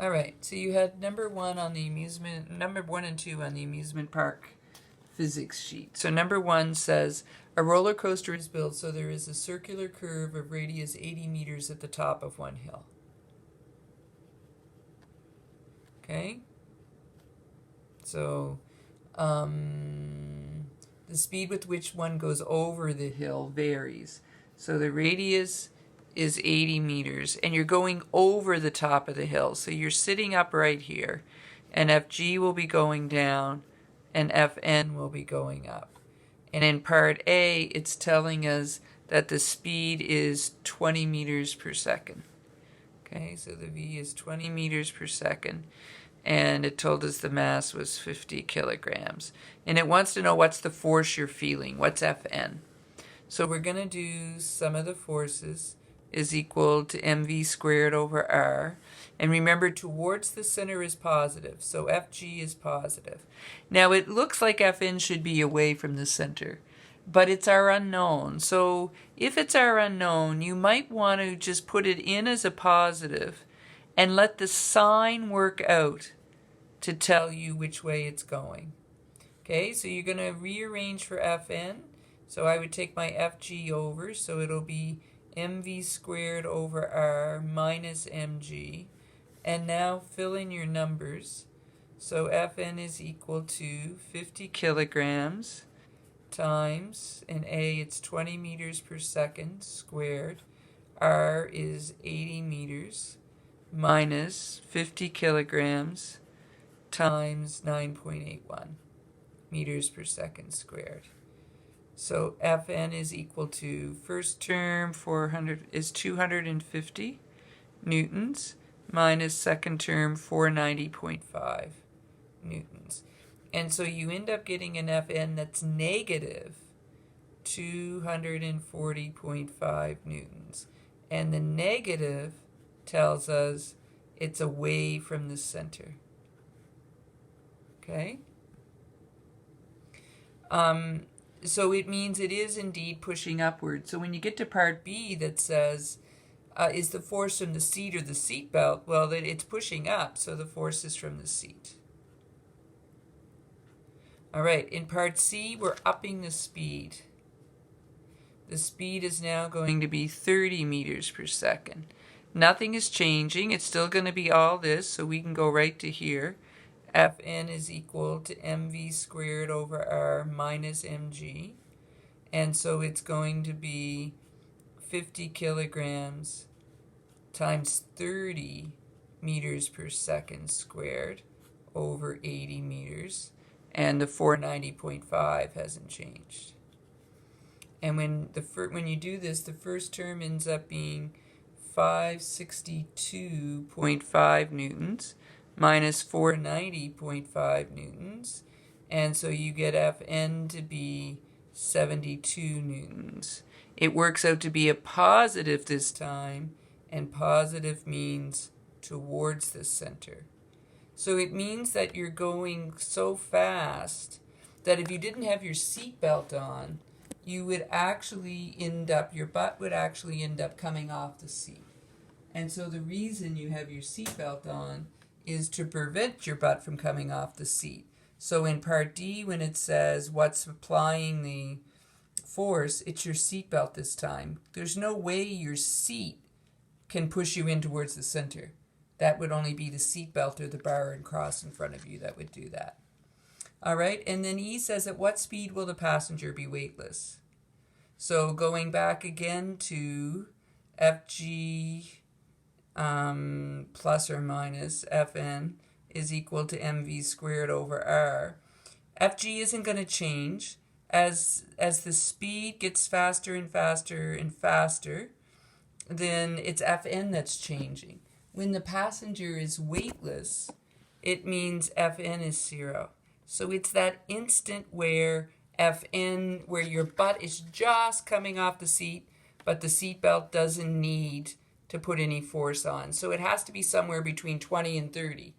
All right, so you had number 1 on the number 1 and 2 on the amusement park physics sheet. So number 1 says a roller coaster is built so there is a circular curve of radius 80 meters at the top of one hill. Okay? So the speed with which one goes over the hill varies. So the radius is 80 meters, and you're going over the top of the hill. So you're sitting up right here, and FG will be going down, and FN will be going up. And in part A, it's telling us that the speed is 20 meters per second. Okay, so the V is 20 meters per second. And it told us the mass was 50 kilograms. And it wants to know what's the force you're feeling, what's Fn. So we're going to do sum of the forces is equal to mv squared over r. And remember, towards the center is positive, so Fg is positive. Now it looks like Fn should be away from the center, but it's our unknown. So if it's our unknown, you might want to just put it in as a positive and let the sign work out to tell you which way it's going. Okay, so you're going to rearrange for Fn. So I would take my Fg over, so it'll be mv squared over r minus mg. And now fill in your numbers. So Fn is equal to 50 kilograms times, in A it's 20 meters per second squared. R is 80 meters minus 50 kilograms times 9.81 meters per second squared. So Fn is equal to, first term 400 is 250 newtons minus second term 490.5 newtons. And so you end up getting an Fn that's negative 240.5 newtons. And the negative tells us it's away from the center. Okay? So it means it is indeed pushing upward. So when you get to part B that says, is the force from the seat or the seat belt? Well, then it's pushing up, so the force is from the seat. All right, in part C, we're upping the speed. The speed is now going to be 30 meters per second. Nothing is changing. It's still going to be all this, so we can go right to here. Fn is equal to mv squared over r minus mg. And so it's going to be 50 kilograms times 30 meters per second squared over 80 meters. And the 490.5 hasn't changed. And when you do this, the first term ends up being 562.5 newtons minus 490.5 newtons. And so you get Fn to be 72 newtons. It works out to be a positive this time, and positive means towards the center. So it means that you're going so fast that if you didn't have your seatbelt on, you would actually your butt would actually end up coming off the seat. And so the reason you have your seatbelt on is to prevent your butt from coming off the seat. So in part D, when it says what's applying the force, it's your seatbelt this time. There's no way your seat can push you in towards the center. That would only be the seatbelt or the bar and cross in front of you that would do that. All right, and then E says, at what speed will the passenger be weightless? So going back again to Fg plus or minus Fn is equal to mv squared over r. Fg isn't going to change. As the speed gets faster and faster and faster, then it's Fn that's changing. When the passenger is weightless, it means Fn is 0. So it's that instant where Fn, where your butt is just coming off the seat, but the seatbelt doesn't need to put any force on. So it has to be somewhere between 20 and 30.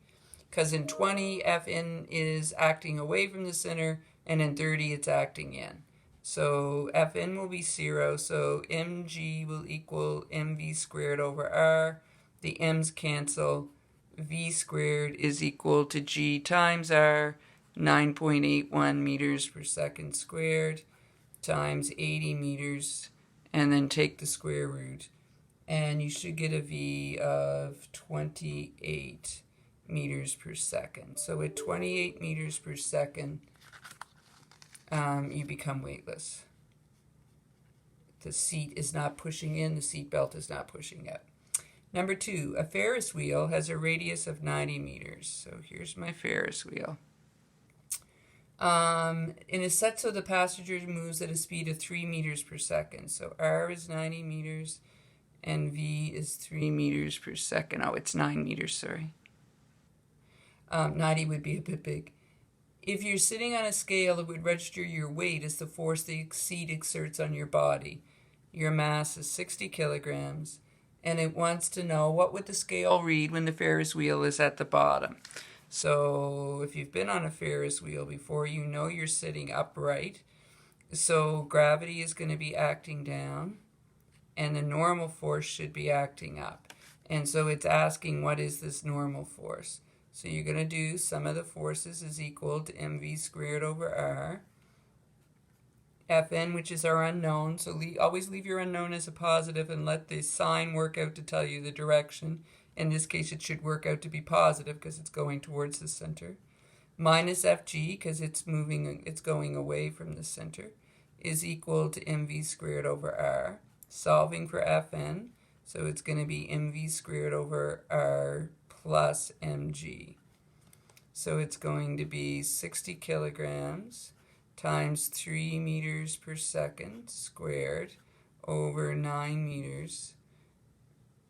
Because in 20, Fn is acting away from the center, and in 30, it's acting in. So Fn will be 0, so mg will equal mv squared over r. The m's cancel, v squared is equal to g times r, 9.81 meters per second squared, times 80 meters, and then take the square root. And you should get a v of 28 meters per second. So at 28 meters per second, you become weightless. The seat is not pushing in, the seat belt is not pushing out. Number 2, a Ferris wheel has a radius of 90 meters. So here's my Ferris wheel. In a set so the passenger moves at a speed of 3 meters per second. So r is 90 meters and v is 3 meters per second. Oh, it's 9 meters, sorry. 90 would be a bit big. If you're sitting on a scale, it would register your weight as the force the seat exerts on your body. Your mass is 60 kilograms, and it wants to know what would the scale read when the Ferris wheel is at the bottom. So if you've been on a Ferris wheel before, you know you're sitting upright. So gravity is going to be acting down, and the normal force should be acting up. And so it's asking, what is this normal force? So you're going to do sum of the forces is equal to mv squared over r. Fn, which is our unknown, so always leave your unknown as a positive and let the sign work out to tell you the direction. In this case, it should work out to be positive because it's going towards the center. Minus Fg, because it's going away from the center, is equal to mv squared over r. Solving for Fn, so it's going to be mv squared over r plus mg. So it's going to be 60 kilograms times 3 meters per second squared over 9 meters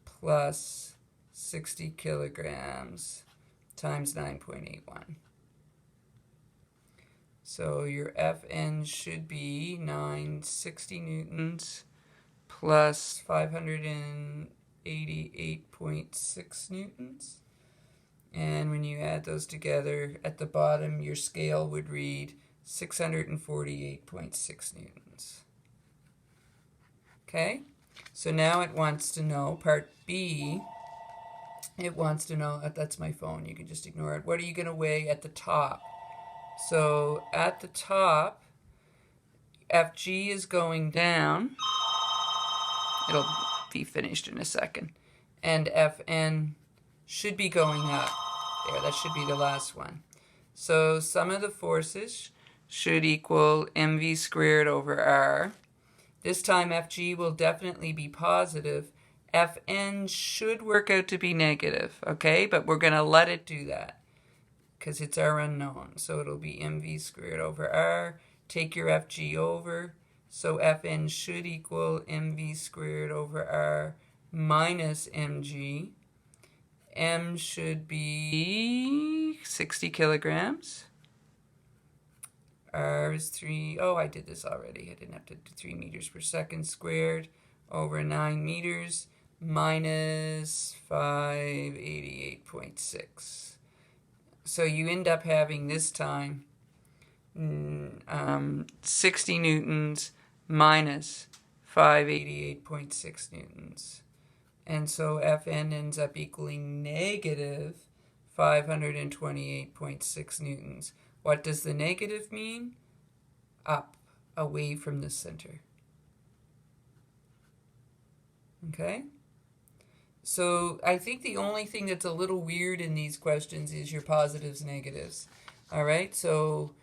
plus 60 kilograms times 9.81. So your Fn should be 960 newtons plus 588.6 newtons. And when you add those together, at the bottom, your scale would read 648.6 newtons. Okay? So now it wants to know, part B, it wants to know, that's my phone, you can just ignore it. What are you going to weigh at the top? So at the top, Fg is going down. It'll be finished in a second. And Fn should be going up. There, that should be the last one. So sum of the forces should equal mv squared over r. This time Fg will definitely be positive. Fn should work out to be negative, okay? But we're going to let it do that because it's our unknown. So it'll be mv squared over r. Take your Fg over. So Fn should equal mv squared over r minus mg. M should be 60 kilograms. R is 3, oh, I did this already. I didn't have to do 3 meters per second squared over 9 meters minus 588.6. So you end up having this time 60 newtons minus 588.6 newtons. And so Fn ends up equaling negative 528.6 newtons. What does the negative mean? Up, away from the center. Okay? So I think the only thing that's a little weird in these questions is your positives, negatives. All right? So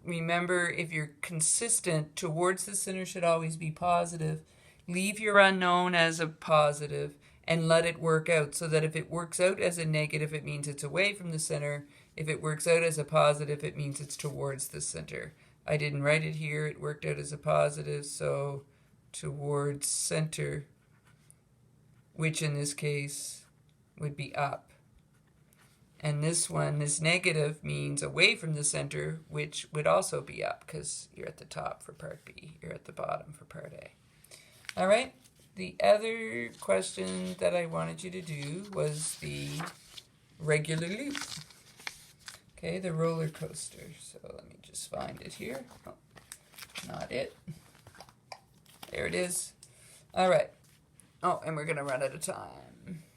remember, if you're consistent, towards the center should always be positive. Leave your unknown as a positive and let it work out, so that if it works out as a negative, it means it's away from the center. If it works out as a positive, it means it's towards the center. I didn't write it here. It worked out as a positive, so towards center, which in this case would be up. And this one, this negative, means away from the center, which would also be up because you're at the top for part B. You're at the bottom for part A. All right, the other question that I wanted you to do was the regular loop. Okay, the roller coaster. So let me just find it here. Oh, not it. There it is. All right. Oh, and we're going to run out of time.